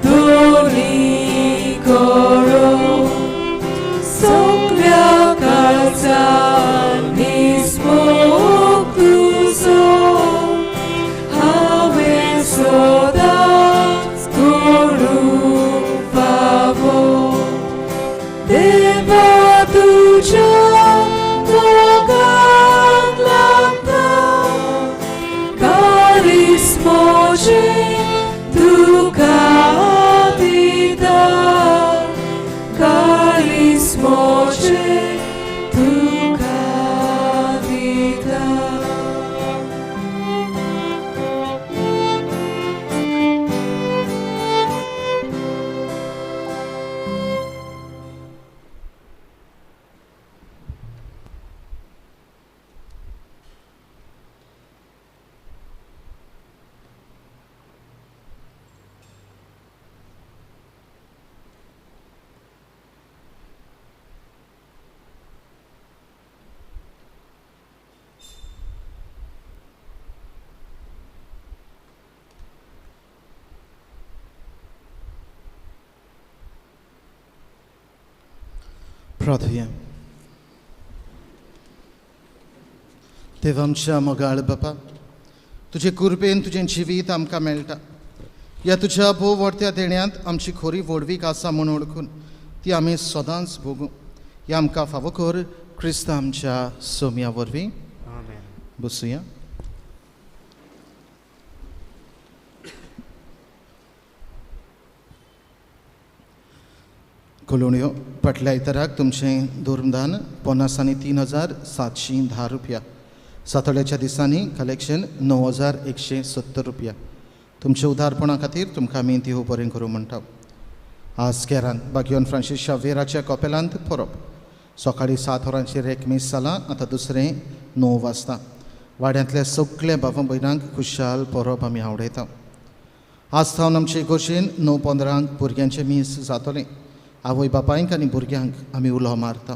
dolicoro, soklia calzan mismo cluso, have soda scorum favor, deva tuja moga glata, calis moche, tu cadida, calis moche, tu cadida. प्रार्थूया. देव आमच्या मोगाळ बापा, तुजे कुरपेन तुजें जिवीत आमकां मेळटा. ह्या तुज्या भोव व्हडत्या देण्यांत आमची खोरी व्हडवीक आसा म्हूण ओळखून ती आमी सदांच भोगूं. हें आमकां फावो कर, क्रिस्त आमच्या सोम्या वरवीं. बसूया. कोलोण्यो फाटल्या इतराक तुमचें धोर्मदान 50 आनी 3,710 रुपया. सातोड्याच्या दिसांनी कलेक्शन 9,170 रुपया. तुमच्या उदारपणा खातीर तुमकां आमी देव बरें करूं म्हणटा. आज केरान बागयोन फ्रांसीस शावेराच्या कॉपेलांत परब. सकाळीं 7 वरांचेर एक मीस जालां. आतां दुसरें 9 वाजता. वाड्यांतल्या सगळ्या भावां भयणांक खुशाल परब आमी आवडयता. आज थावन आमचे इगोर्जेन 9:15 भुरग्यांचें मीस जातलें. आवय बापायंक आनी भुरग्यांक आमी उलो मारता.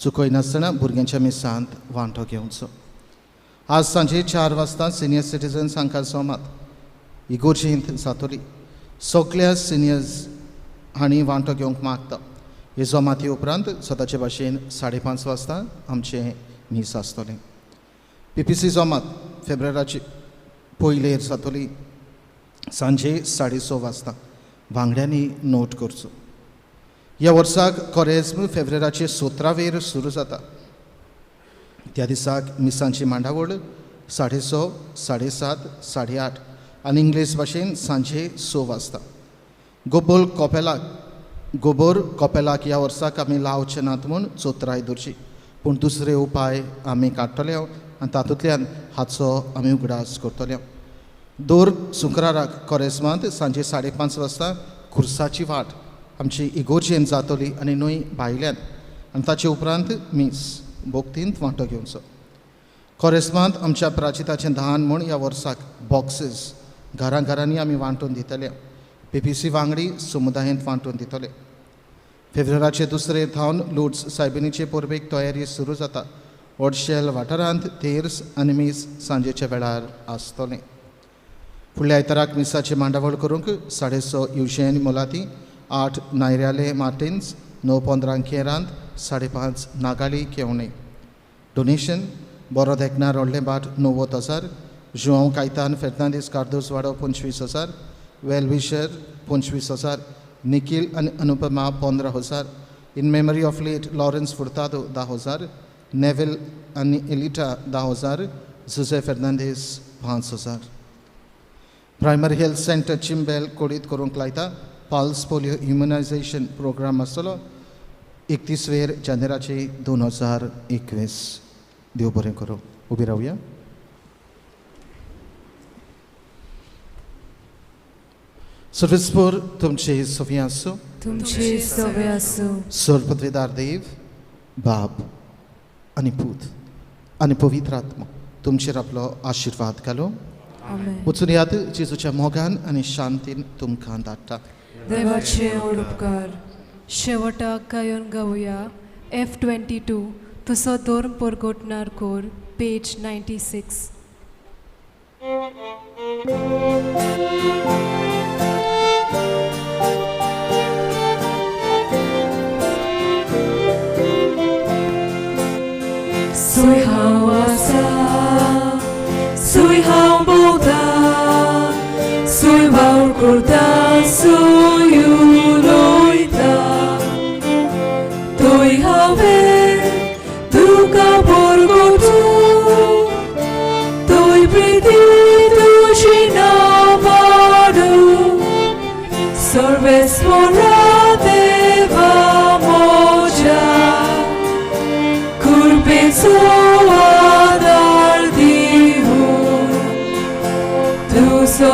चुकयनासतना भुरग्यांच्या मिसांत वांटो घेवचो. आज सांजे 4 वाजता सिनियर सिटीजन्स हांकां जमात इगोर्जेंत जातली. सगळ्या सिनियर्स हांणी वांटो घेवंक मागता. हे जमाती उपरांत सदाचे भाशेन 5:30 वाजता आमचें मीस आसतलें. PPC जमात फेब्रुवारीची पयलेर जातली. सांजे 6:30 वाजता वांगड्यांनी नोट करचो. ह्या वर्साक कोरेस्म फेब्रुवारीचे 17वेर सुरू जाता. त्या दिसाक मिसांची मांडावळ 6:30, 7:30, 8:30 आनी इंग्लीश भाशेन सांजे 6 वाजता. गोबोर कोपेलाक ह्या वर्साक आमी लावचे नात म्हूण चोत्राय दवरची, पूण दुसरे उपाय आमी काडटले आनी तातूंतल्यान हाचो आमी उगडास करतले. दर शुक्राराक कोरेस्मांत सांजे 5:30 वाजता खुर्साची वाट आमची इगोर्जेन जातली आनी न्हय भायल्यान, आनी ताचे उपरांत मीस बोगतींत वांटो घेवचो. कोरेस्मांत आमच्या प्राचिताचें दान म्हूण ह्या वर्साक बॉक्सीस घरांनी आमी वांटून दितले. PPC वांगडी समुदायांत वांटून दितले. फेब्रुवारीचे 2 थावन लुड्स सायबिणीचे परबेक तयारी सुरू जाता. ओडशेल वाठारांत तेर्स आनी मीस सांजेच्या वेळार आसतले. फुडल्या आयताराक मिसाची मांडावळ करूंक 6:30 युशेन मोलाती, 8 नायऱ्याले मार्टिन्स, 9:15 केरांत, 5:30 नागाली केवणे. डोनेशन बरो देखणार व्हडलें बाट 90,000, जुआंव कायतान फेर्नांदीस कार्दोस वाडो 25,000, वेलविशर 25,000, निखिल आनी Anupama 15,000, in memory of late Lawrence Furtado 10,000, Neville आनी Elita 10,000, Jose Fernandes 5,000. Primary health centre Chimbel कोडीत करूंक लायता. पल्स पोलियो इम्युनायझेशन प्रोग्राम आसतलो 31 जानेराचे 2021. देव बरें करूं. उबी रावया. सर्वेस्पोर तुमचे सोफी आसूं. तुमची सवय आसूं. सर्वपदवीदार देव, बाब आनी पूत आनी पवित्र आत्मा तुमचेर आपलो आशिर्वाद घालो. आमेन. वचून याद जेजूच्या मोगान आनी शांतीन तुमकां धाडटा. देवाचे उपकार. शेवटाक गायन गावया F22 तुसो धर्म परगोटणार core, page 96. Sui hao asa, sui hao boda, sui baur kurda, sui unoita. Toi have, tu ka borgotu, toi priti tu shinavadu, Sorvespora deva moja. Penso a dar divu, tu so